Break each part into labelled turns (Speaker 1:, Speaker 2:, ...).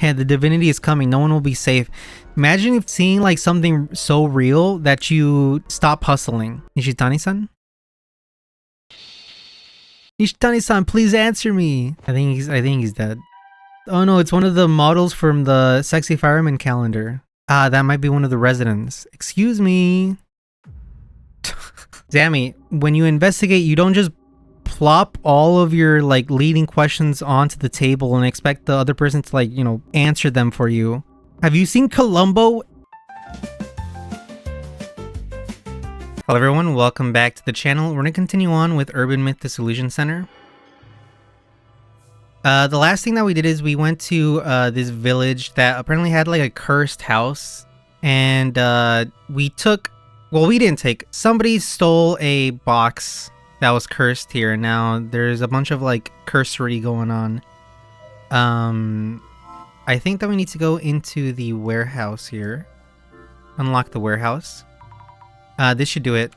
Speaker 1: Yeah, the divinity is coming. No one will be safe. Imagine if seeing like something so real that you stop hustling. Nishitani-san? Nishitani-san, please answer me. I think he's dead. Oh no, it's one of the models from the Sexy Fireman calendar. Ah, that might be one of the residents. Excuse me. Zammy, when you investigate, you don't just plop all of your like leading questions onto the table and expect the other person to like, you know, answer them for you. Have you seen Columbo? Hello everyone, welcome back to the channel. We're gonna continue on with Urban Myth Dissolution Center. The last thing that we did is we went to this village that apparently had like a cursed house, and we didn't take, somebody stole a box that was cursed here. Now there's a bunch of like cursory going on. I think that we need to go into the warehouse here. Unlock the warehouse. This should do it.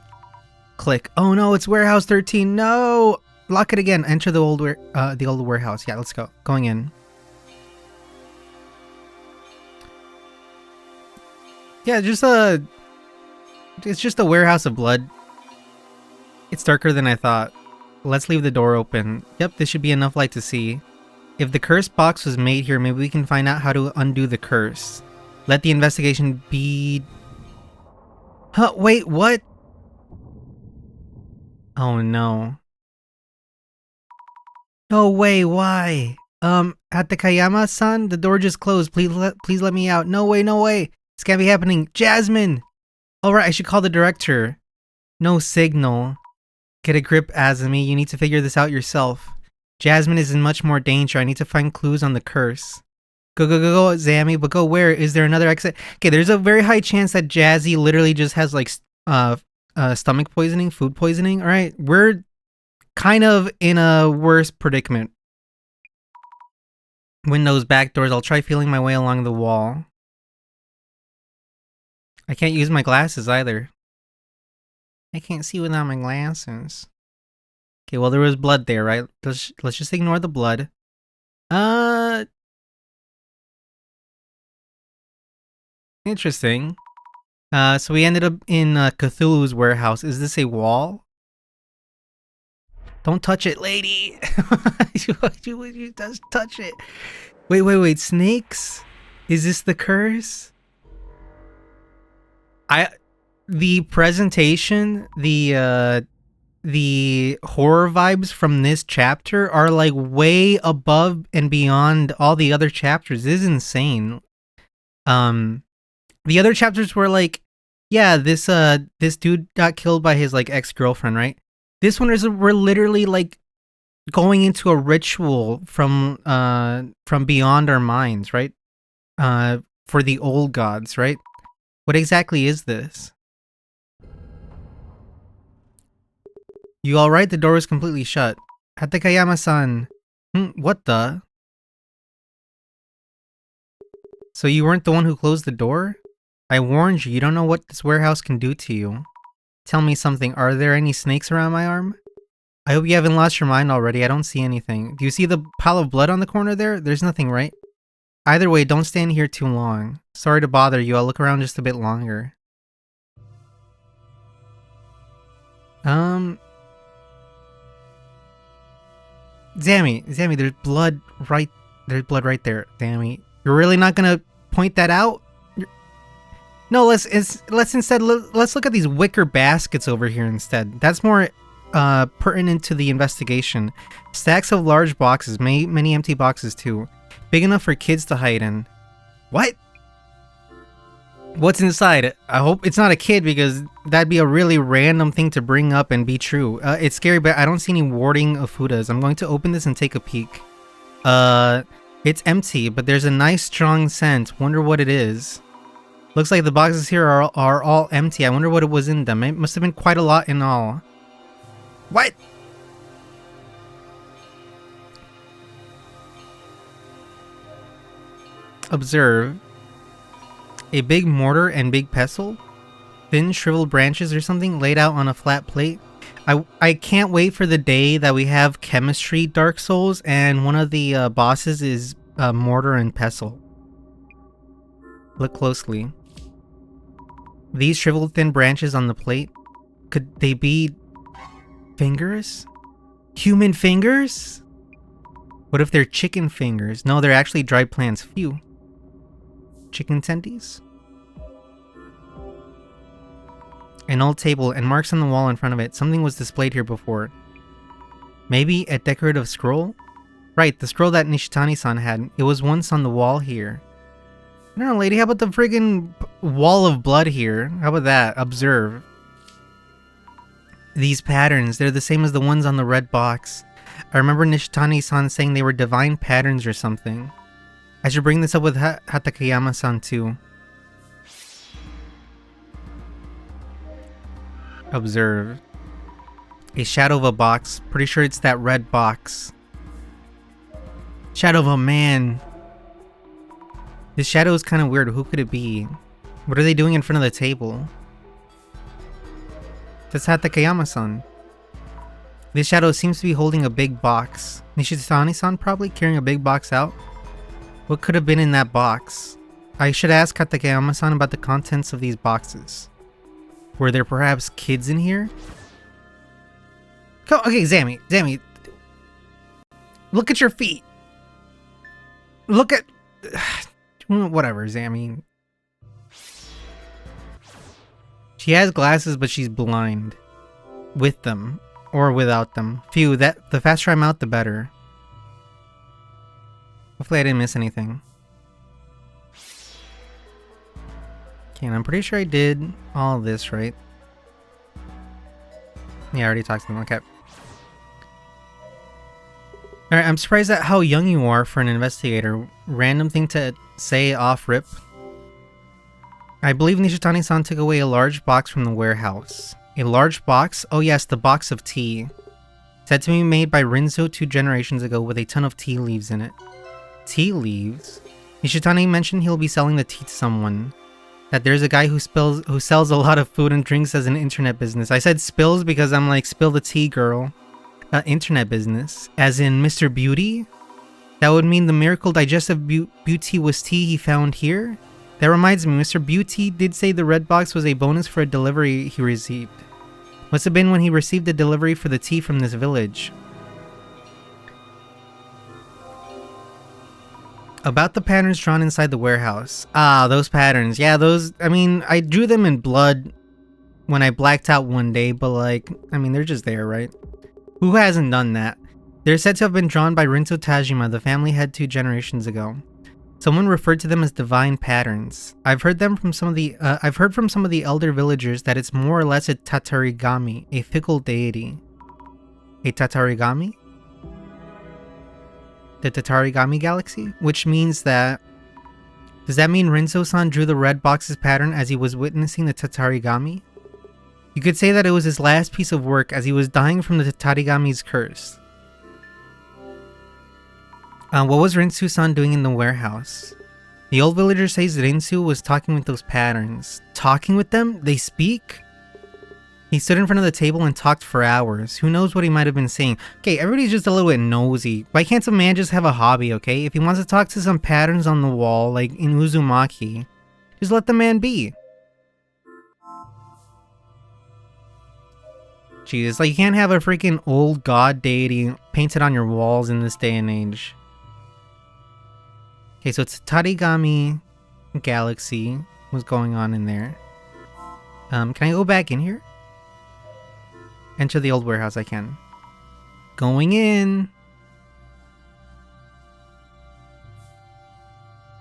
Speaker 1: Click. Oh no, it's warehouse 13. No! Lock it again. Enter the old warehouse. Yeah, let's go. Going in. Yeah, it's just a warehouse of blood. It's darker than I thought. Let's leave the door open. Yep, this should be enough light to see. If the curse box was made here, maybe we can find out how to undo the curse. Let the investigation be... Huh, wait, what? Oh no. No way, why? Hatakayama-san, the door just closed. Please let me out. No way, no way. This can't be happening. Jasmine! Alright, I should call the director. No signal. Get a grip, Azumi. You need to figure this out yourself. Jasmine is in much more danger. I need to find clues on the curse. Go, Zammy, but go where? Is there another exit? Okay, there's a very high chance that Jazzy literally just has like stomach poisoning, food poisoning. Alright, we're kind of in a worse predicament. Windows, back doors. I'll try feeling my way along the wall. I can't use my glasses either. I can't see without my glasses. Okay, well there was blood there, right? Let's just ignore the blood. Interesting. So we ended up in Cthulhu's warehouse. Is this a wall? Don't touch it, lady! you just touch it. Wait, snakes? Is this the curse? The presentation, the horror vibes from this chapter are like way above and beyond all the other chapters. This is insane. The other chapters were like, yeah, this dude got killed by his like ex-girlfriend, right? This one we're literally like going into a ritual from beyond our minds, right? For the old gods, right? What exactly is this? You alright? The door was completely shut. Hatakayama-san. What the? So you weren't the one who closed the door? I warned you, you don't know what this warehouse can do to you. Tell me something, are there any snakes around my arm? I hope you haven't lost your mind already, I don't see anything. Do you see the pile of blood on the corner there? There's nothing, right? Either way, don't stand here too long. Sorry to bother you, I'll look around just a bit longer. Zammy, there's blood right there. Zammy, you're really not gonna point that out? No, let's instead let's look at these wicker baskets over here instead. That's more pertinent to the investigation. Stacks of large boxes, many empty boxes too. Big enough for kids to hide in. What? What's inside? I hope it's not a kid, because that'd be a really random thing to bring up and be true. It's scary, but I don't see any warding of Fudas. I'm going to open this and take a peek. It's empty, but there's a nice strong scent. Wonder what it is. Looks like the boxes here are all empty. I wonder what it was in them. It must have been quite a lot in all. What? Observe. A big mortar and big pestle? Thin shriveled branches or something laid out on a flat plate? I can't wait for the day that we have chemistry Dark Souls and one of the bosses is mortar and pestle. Look closely. These shriveled thin branches on the plate, could they be fingers? Human fingers? What if they're chicken fingers? No, they're actually dried plants. Phew. Chicken tendies? An old table and marks on the wall in front of it. Something was displayed here before. Maybe a decorative scroll? Right, the scroll that Nishitani-san had. It was once on the wall here. I don't know, lady, how about the friggin' wall of blood here? How about that? Observe. These patterns, they're the same as the ones on the red box. I remember Nishitani-san saying they were divine patterns or something. I should bring this up with Hatakeyama-san too. Observe. A shadow of a box. Pretty sure it's that red box. Shadow of a man. This shadow is kind of weird. Who could it be? What are they doing in front of the table? That's Hatakeyama-san. This shadow seems to be holding a big box. Nishitani-san probably carrying a big box out? What could have been in that box? I should ask Hatakeyama-san about the contents of these boxes. Were there perhaps kids in here? Okay, Zammy. Look at your feet. Look at... Whatever, Zammy. She has glasses, but she's blind. With them. Or without them. Phew, the faster I'm out, the better. Hopefully I didn't miss anything. Okay, and I'm pretty sure I did all this, right? Yeah, I already talked to them, okay. Alright, I'm surprised at how young you are for an investigator. Random thing to say off rip. I believe Nishitani-san took away a large box from the warehouse. A large box? Oh yes, the box of tea. Said to be made by Rinzo 2 generations ago with a ton of tea leaves in it. Tea leaves? Nishitani mentioned he'll be selling the tea to someone. That there's a guy who sells a lot of food and drinks as an internet business. I said spills because I'm like, spill the tea, girl. Internet business. As in Mr. Beauty? That would mean the miracle digestive beauty was tea he found here? That reminds me, Mr. Beauty did say the red box was a bonus for a delivery he received. Must have been when he received a delivery for the tea from this village. About the patterns drawn inside the warehouse. Ah, those patterns. Yeah, those, I mean, I drew them in blood when I blacked out one day, but like, I mean, they're just there, right? Who hasn't done that? They're said to have been drawn by Rinzo Tajima, the family head 2 generations ago. Someone referred to them as divine patterns. I've heard from some of the elder villagers that it's more or less a tatarigami, a fickle deity. A tatarigami? The Tatarigami galaxy? Which means that... Does that mean Rinzo-san drew the red box's pattern as he was witnessing the Tatarigami? You could say that it was his last piece of work as he was dying from the Tatarigami's curse. What was Rinsu-san doing in the warehouse? The old villager says Rinsu was talking with those patterns. Talking with them? They speak? He stood in front of the table and talked for hours. Who knows what he might have been saying? Okay, everybody's just a little bit nosy. Why can't some man just have a hobby, okay? If he wants to talk to some patterns on the wall, like in Uzumaki, just let the man be. Jesus, like you can't have a freaking old god deity painted on your walls in this day and age. Okay, so it's Tatarigami galaxy. What's going on in there? Can I go back in here? Enter the old warehouse, I can. Going in.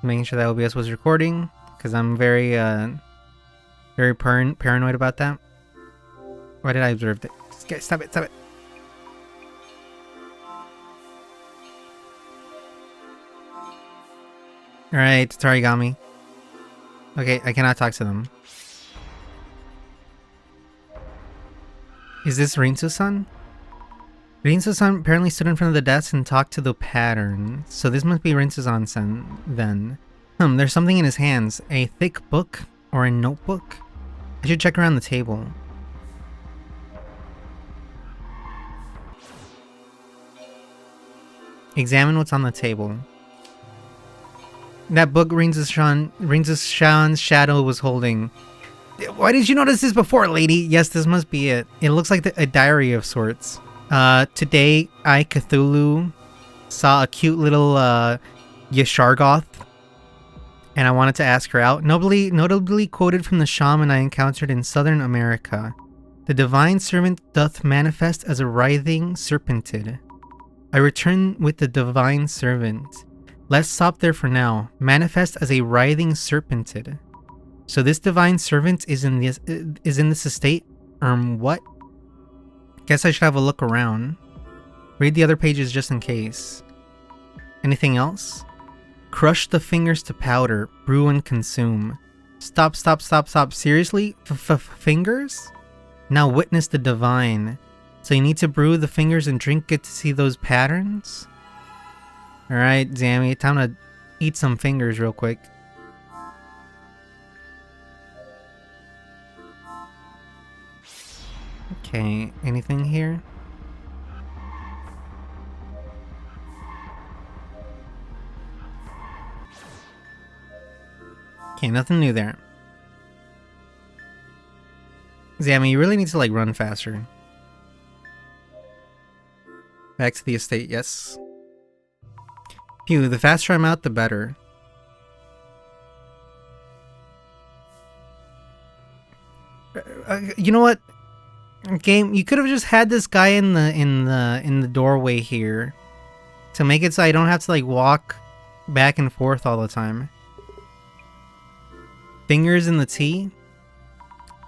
Speaker 1: Making sure that OBS was recording, because I'm very paranoid about that. Why did I observe that? Stop it, stop it. Alright, Tatarigami. Okay, I cannot talk to them. Is this Rinsu-san? Rinsu-san apparently stood in front of the desk and talked to the pattern. So this must be Rinsu-san then. There's something in his hands. A thick book or a notebook? I should check around the table. Examine what's on the table. That book Rinzas-san's shadow was holding. Why did you notice this before, lady? Yes, this must be it. It looks like a diary of sorts. Today, I, Cthulhu, saw a cute little Yashargoth, and I wanted to ask her out. Notably quoted from the shaman I encountered in southern America. The divine servant doth manifest as a writhing serpentid. I return with the divine servant. Let's stop there for now. Manifest as a writhing serpentid. So this divine servant is in this estate? What? Guess I should have a look around. Read the other pages just in case. Anything else? Crush the fingers to powder, brew and consume. Stop. Seriously? Fingers? Now witness the divine. So you need to brew the fingers and drink it to see those patterns? Alright, Zammy, time to eat some fingers real quick. Okay, anything here? Okay, nothing new there. Zammy, you really need to, like, run faster. Back to the estate, yes. Phew, the faster I'm out, the better. You know what? Game, you could have just had this guy in the doorway here to make it so I don't have to, like, walk back and forth all the time. Fingers in the tea.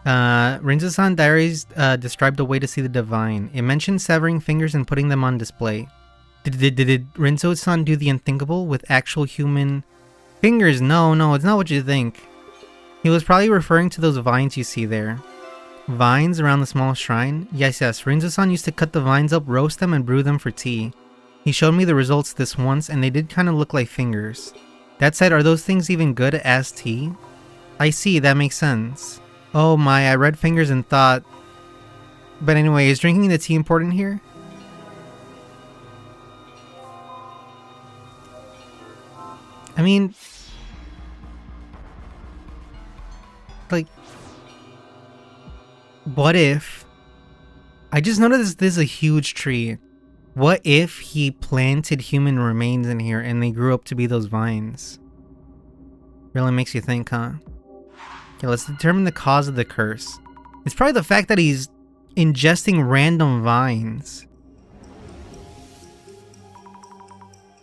Speaker 1: Rinzas-san diaries described a way to see the divine. It mentioned severing fingers and putting them on display. Did Rinzo-san do the unthinkable with actual human fingers? No, it's not what you think. He was probably referring to those vines you see there. Vines around the small shrine? Yes, Rinzo-san used to cut the vines up, roast them, and brew them for tea. He showed me the results this once, and they did kind of look like fingers. That said, are those things even good as tea? I see, that makes sense. Oh my, I read fingers and thought... But anyway, is drinking the tea important here? I mean... Like... What if... I just noticed this is a huge tree. What if he planted human remains in here and they grew up to be those vines? Really makes you think, huh? Okay, let's determine the cause of the curse. It's probably the fact that he's ingesting random vines.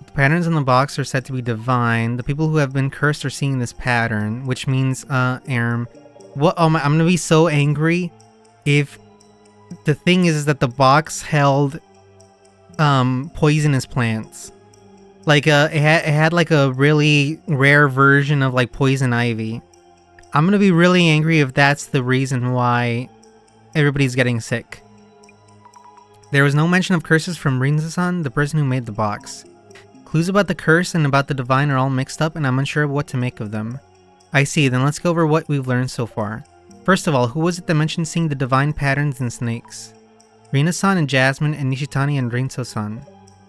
Speaker 1: The patterns in the box are said to be divine. The people who have been cursed are seeing this pattern, which means, Aram. What? Oh my, I'm gonna be so angry if the thing is that the box held poisonous plants. Like it had like a really rare version of like poison ivy. I'm gonna be really angry if that's the reason why everybody's getting sick. There was no mention of curses from Rinza-san, the person who made the box. Clues about the curse and about the divine are all mixed up, and I'm unsure of what to make of them. I see, then let's go over what we've learned so far. First of all, who was it that mentioned seeing the divine patterns in snakes? Rina-san and Jasmine and Nishitani and Rinso-san.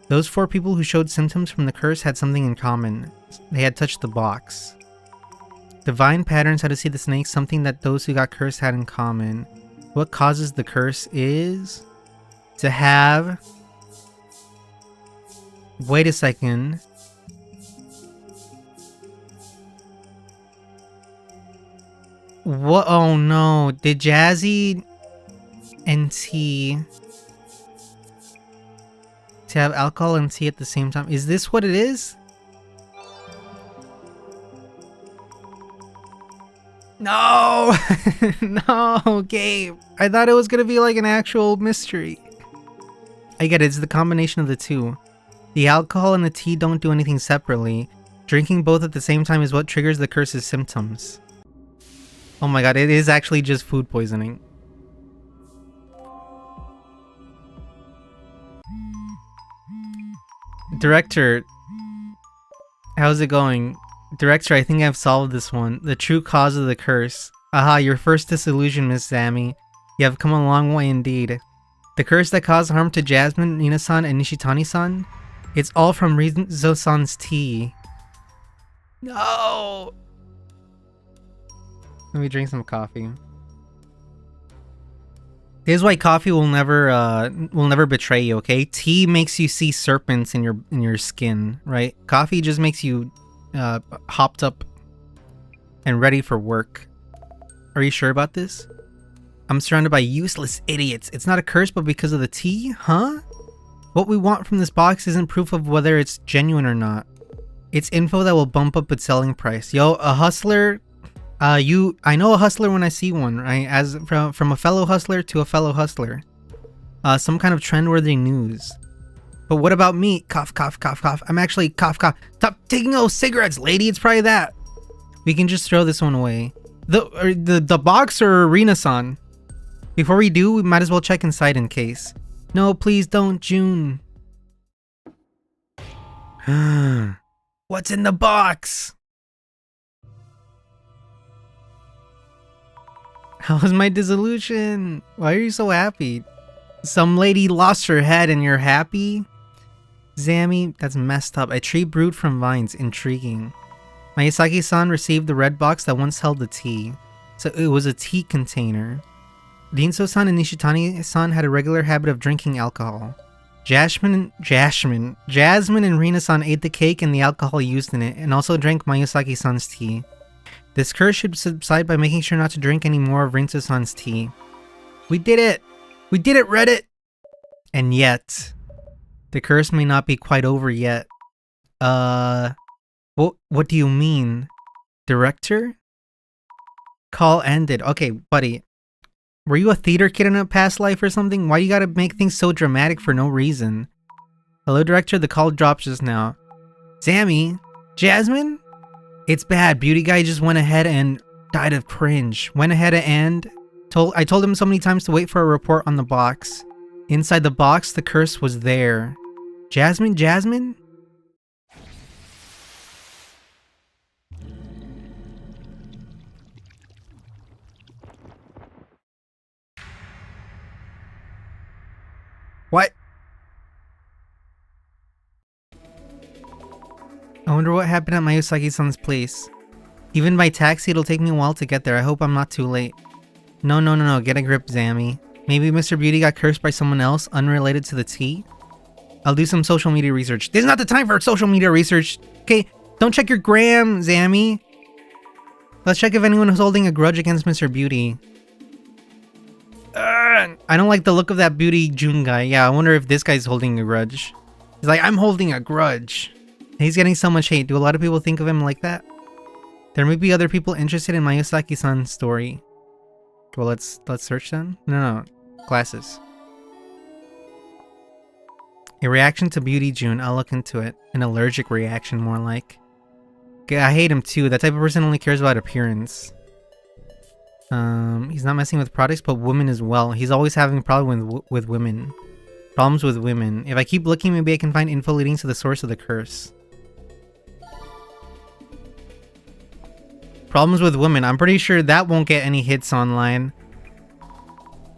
Speaker 1: Those 4 people who showed symptoms from the curse had something in common. They had touched the box. Divine patterns how to see the snakes, something that those who got cursed had in common. What causes the curse is... to have... Wait a second. What? Oh no. Did Jazzy and tea to have alcohol and tea at the same time? Is this what it is? No! No, Gabe. I thought it was gonna be like an actual mystery. I get it, it's the combination of the two. The alcohol and the tea don't do anything separately. Drinking both at the same time is what triggers the curse's symptoms. Oh my god, it is actually just food poisoning. Director, how's it going? Director, I think I've solved this one. The true cause of the curse. Aha, your first disillusion, Miss Sammy. You have come a long way indeed. The curse that caused harm to Jasmine, Nina-san, and Nishitani-san? It's all from Rinzo-san's tea. No! Let me drink some coffee. Here's why coffee will never betray you, okay? Tea makes you see serpents in your skin, right? Coffee just makes you hopped up and ready for work. Are you sure about this? I'm surrounded by useless idiots. It's not a curse, but because of the tea? Huh? What we want from this box isn't proof of whether it's genuine or not. It's info that will bump up its selling price. Yo, a hustler, I know a hustler when I see one, right? As from a fellow hustler to a fellow hustler. Some kind of trend-worthy news. But what about me? Cough, cough, cough, cough. I'm actually cough, cough. Stop taking those cigarettes, lady. It's probably that. We can just throw this one away. The box or arena-san? Before we do, we might as well check inside in case. No, please don't, June. What's in the box? How was my dissolution? Why are you so happy? Some lady lost her head and you're happy? Zammy, that's messed up. A tree brewed from vines. Intriguing. Miyazaki-san received the red box that once held the tea. So it was a tea container. Rinso-san and Nishitani-san had a regular habit of drinking alcohol. Jasmine and Rina-san ate the cake and the alcohol used in it, and also drank Miyazaki-san's tea. This curse should subside by making sure not to drink any more of Rinso-san's tea. We did it! We did it, Reddit! And yet, the curse may not be quite over yet. What do you mean? Director? Call ended. Okay, buddy. Were you a theater kid in a past life or something? Why you gotta make things so dramatic for no reason? Hello, director. The call dropped just now. Sammy? Jasmine? It's bad. Beauty guy just went ahead and died of cringe. Went ahead and I told him so many times to wait for a report on the box. Inside the box, the curse was there. Jasmine? What? I wonder what happened at Miyazaki-san's place. Even by taxi, it'll take me a while to get there. I hope I'm not too late. No. Get a grip, Zammy. Maybe Mr. Beauty got cursed by someone else, unrelated to the tea? I'll do some social media research. This is not the time for social media research. Okay, don't check your gram, Zammy. Let's check if anyone is holding a grudge against Mr. Beauty. I don't like the look of that Beauty June guy. Yeah, I wonder if this guy's holding a grudge. He's like, I'm holding a grudge. He's getting so much hate. Do a lot of people think of him like that? There may be other people interested in Miyazaki-san's story. Well, let's search then. No. Classes. A reaction to Beauty June. I'll look into it. An allergic reaction, more like. Okay, I hate him too. That type of person only cares about appearance. He's not messing with products, but women as well. He's always having problems with women. Problems with women. If I keep looking, maybe I can find info leading to the source of the curse. Problems with women. I'm pretty sure that won't get any hits online.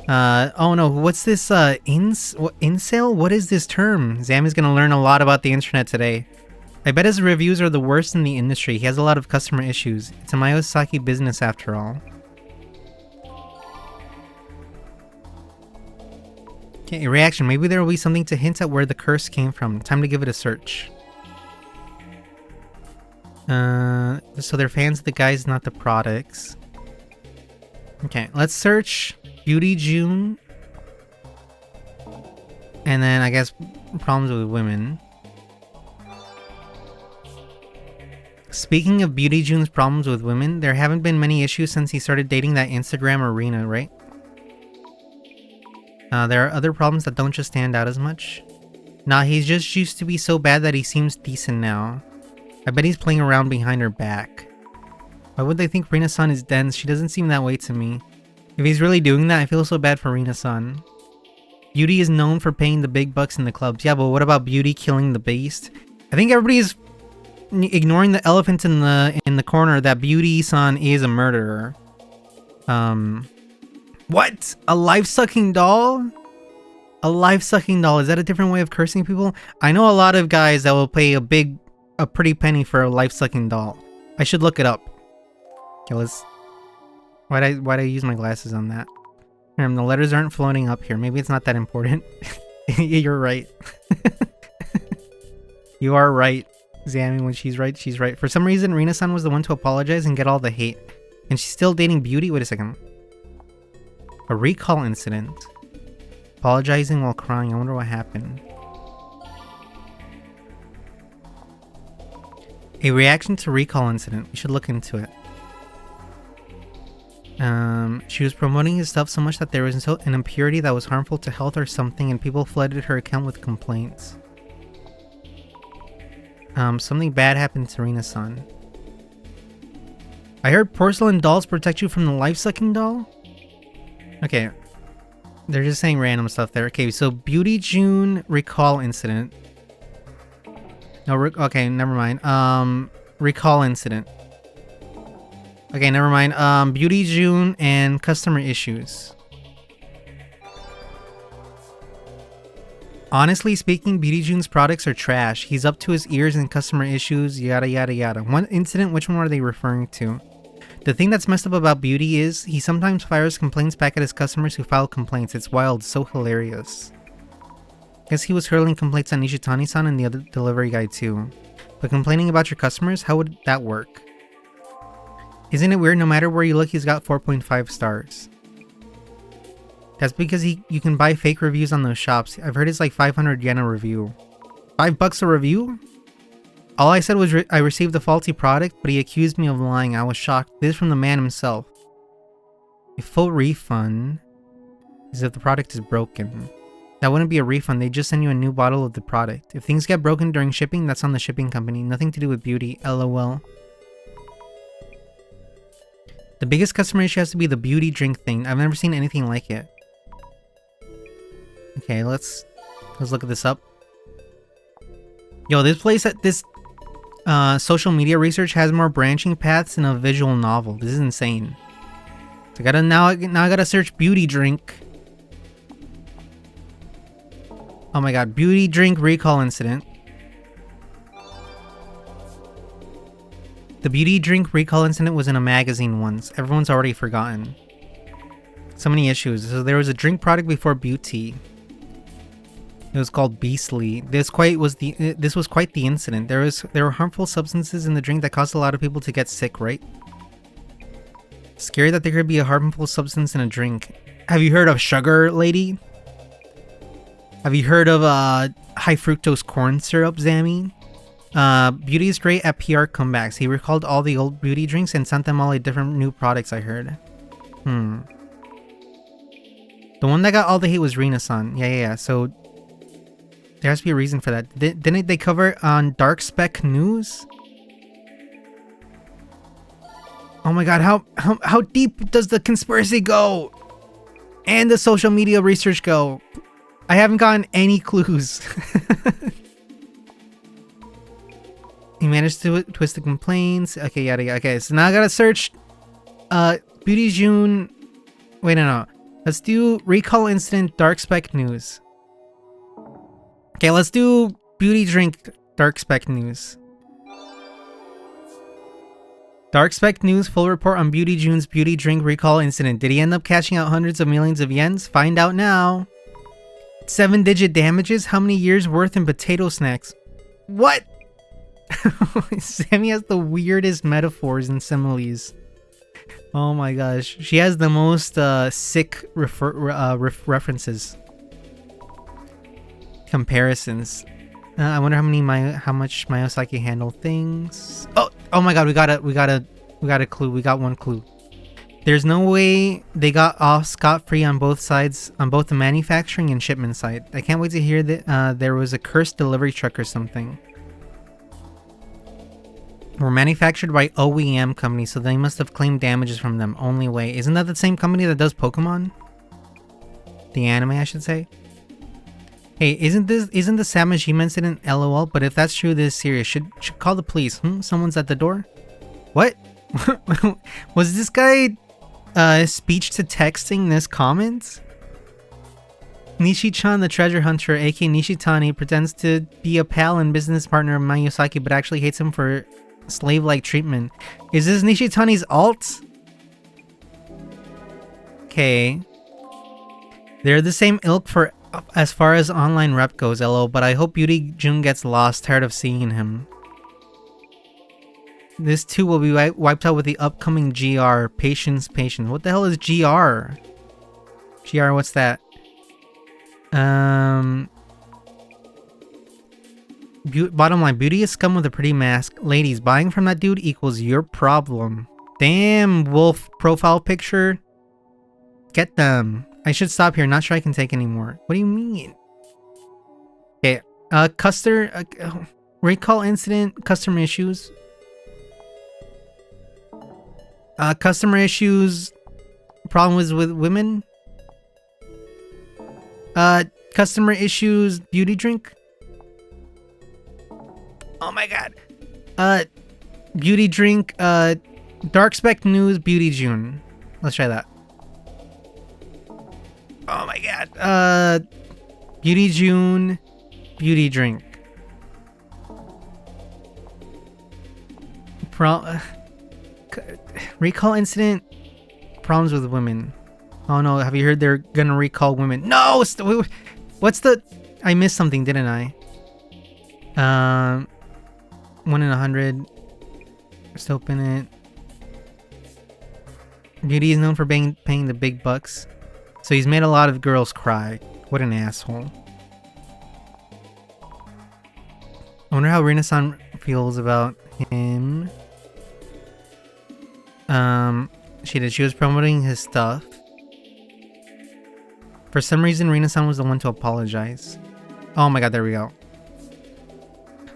Speaker 1: Oh no, what's this, incel? What is this term? Zammy's gonna learn a lot about the internet today. I bet his reviews are the worst in the industry. He has a lot of customer issues. It's a Miyazaki business after all. Okay, a reaction. Maybe there will be something to hint at where the curse came from. Time to give it a search. So they're fans of the guys, not the products. Okay, let's search Beauty June. And then I guess problems with women. Speaking of Beauty June's problems with women, there haven't been many issues since he started dating that Instagram arena, right? There are other problems that don't just stand out as much. Nah, he's just used to be so bad that he seems decent now. I bet he's playing around behind her back. Why would they think Rina-san is dense? She doesn't seem that way to me. If he's really doing that, I feel so bad for Rina-san. Beauty is known for paying the big bucks in the clubs. Yeah, but what about Beauty killing the beast? I think everybody's ignoring the elephant in the corner that Beauty-san is a murderer. What? A life-sucking doll? A life-sucking doll. Is that a different way of cursing people? I know a lot of guys that will pay a pretty penny for a life-sucking doll. I should look it up. Okay, let's... Why'd I use my glasses on that? The letters aren't floating up here. Maybe it's not that important. You're right. You are right, Zammy. When she's right, she's right. For some reason, Rina-san was the one to apologize and get all the hate. And she's still dating Beauty? Wait a second. A recall incident. Apologizing while crying. I wonder what happened. A reaction to recall incident. We should look into it. She was promoting his stuff so much that there was an impurity that was harmful to health or something, and people flooded her account with complaints. Something bad happened to Rina-san. I heard porcelain dolls protect you from the life-sucking doll? Okay. They're just saying random stuff there. Okay, so Beauty June recall incident. No, okay, never mind. Recall incident. Okay, never mind. Beauty June and customer issues. Honestly speaking, Beauty June's products are trash. He's up to his ears in customer issues, yada yada yada. One incident, which one are they referring to? The thing that's messed up about Beauty is he sometimes fires complaints back at his customers who file complaints. It's wild, so hilarious. Guess he was hurling complaints on Nishitani-san and the other delivery guy too. But complaining about your customers, how would that work? Isn't it weird? No matter where you look, he's got 4.5 stars. That's because you can buy fake reviews on those shops. I've heard it's like 500 yen a review. $5 a review? All I said was I received a faulty product, but he accused me of lying. I was shocked. This is from the man himself. A full refund is if the product is broken. That wouldn't be a refund. They just send you a new bottle of the product. If things get broken during shipping, that's on the shipping company. Nothing to do with Beauty. LOL. The biggest customer issue has to be the beauty drink thing. I've never seen anything like it. Okay, let's look at this up. Yo, this place at this social media research has more branching paths than a visual novel. This is insane. So now I gotta search beauty drink. Oh my god, beauty drink recall incident. The beauty drink recall incident was in a magazine once. Everyone's already forgotten. So many issues. So there was a drink product before Beauty. It was called Beastly. This was quite the incident. There were harmful substances in the drink that caused a lot of people to get sick, right? Scary that there could be a harmful substance in a drink. Have you heard of sugar, lady? Have you heard of high fructose corn syrup, Zammy? Beauty is great at PR comebacks. He recalled all the old beauty drinks and sent them all a different new products, I heard. The one that got all the hate was Rina-san. Yeah. So there has to be a reason for that. Didn't they cover it on Dark Spec News? Oh my god, how deep does the conspiracy go? And the social media research go? I haven't gotten any clues. He managed to twist the complaints. Okay, yada yada. Okay, so now I gotta search Beauty June. Wait, no. Let's do recall incident Dark Spec News. Okay, let's do beauty drink Dark Spec News. Dark Spec News full report on Beauty June's beauty drink recall incident. Did he end up cashing out hundreds of millions of yens? Find out now. 7-digit damages? How many years worth in potato snacks? What? Sammy has the weirdest metaphors and similes. Oh my gosh. She has the most sick references. Comparisons. I wonder how much Mayosaki handled things. Oh my god, we got a clue. We got one clue. There's no way they got off scot-free on both sides, on both the manufacturing and shipment side. I can't wait to hear that there was a cursed delivery truck or something. Were manufactured by OEM company, so they must have claimed damages from them. Only way. Isn't that the same company that does Pokemon? The anime, I should say. Hey, isn't the Samajima incident LOL? But if that's true, this is serious. Should call the police. Someone's at the door? What? Was this guy speech to texting this comment? Nishi-chan, the treasure hunter, aka Nishitani, pretends to be a pal and business partner of Mayosaki, but actually hates him for slave-like treatment. Is this Nishitani's alt? Okay. They're the same ilk for as far as online rep goes, LO, but I hope Beauty June gets lost, tired of seeing him. This too will be wiped out with the upcoming GR. Patience, patience. What the hell is GR? GR, what's that? Bottom line, Beauty is scum with a pretty mask. Ladies, buying from that dude equals your problem. Damn, wolf profile picture. Get them. I should stop here. Not sure I can take anymore. What do you mean? Okay. Recall incident. Customer issues. Customer issues. Problem was with women. Customer issues. Beauty drink. Oh my god. Beauty drink. Dark spec news. Beauty June. Let's try that. Oh my god. Beauty June. Beauty drink. Recall incident. Problems with women. Oh no, have you heard they're gonna recall women? No! What's the... I missed something, didn't I? 1 in 100. Just open it. Beauty is known for paying the big bucks. So he's made a lot of girls cry. What an asshole. I wonder how Rina-san feels about him. She was promoting his stuff. For some reason, Rina-san was the one to apologize. Oh my god, there we go.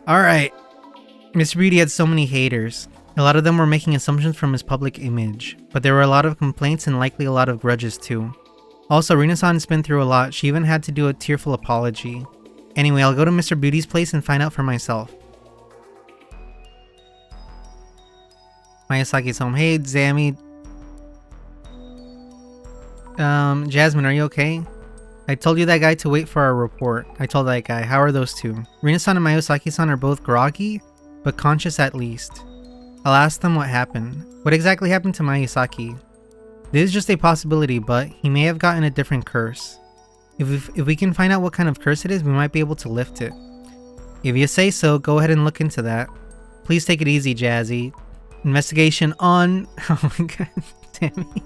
Speaker 1: Alright. Mr. Beauty had so many haters. A lot of them were making assumptions from his public image. But there were a lot of complaints and likely a lot of grudges too. Also, Rina-san's been through a lot. She even had to do a tearful apology. Anyway, I'll go to Mr. Beauty's place and find out for myself. Miyazaki's home. Hey, Zammy. Jasmine, are you okay? I told you that guy to wait for our report. I told that guy. How are those two? Rina-san and Miyazaki-san are both groggy, but conscious at least. I'll ask them what happened. What exactly happened to Miyazaki? This is just a possibility, but he may have gotten a different curse. If we can find out what kind of curse it is, we might be able to lift it. If you say so, go ahead and look into that. Please take it easy, Jazzy. Investigation on... Oh my god, damn it.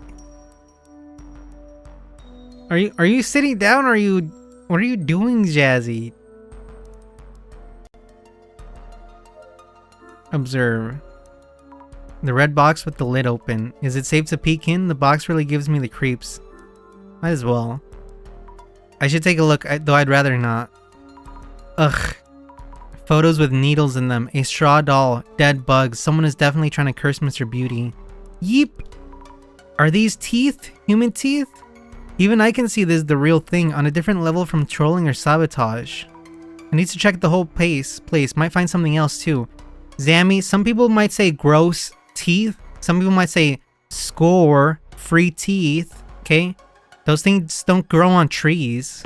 Speaker 1: Are you sitting down or are you... What are you doing, Jazzy? Observe. The red box with the lid open. Is it safe to peek in? The box really gives me the creeps. Might as well. I should take a look, though I'd rather not. Ugh. Photos with needles in them. A straw doll. Dead bugs. Someone is definitely trying to curse Mr. Beauty. Yeep. Are these teeth? Human teeth? Even I can see this is the real thing, on a different level from trolling or sabotage. I need to check the whole place. Might find something else too. Zammy, some people might say gross teeth. Some people might say score free teeth. Okay? Those things don't grow on trees.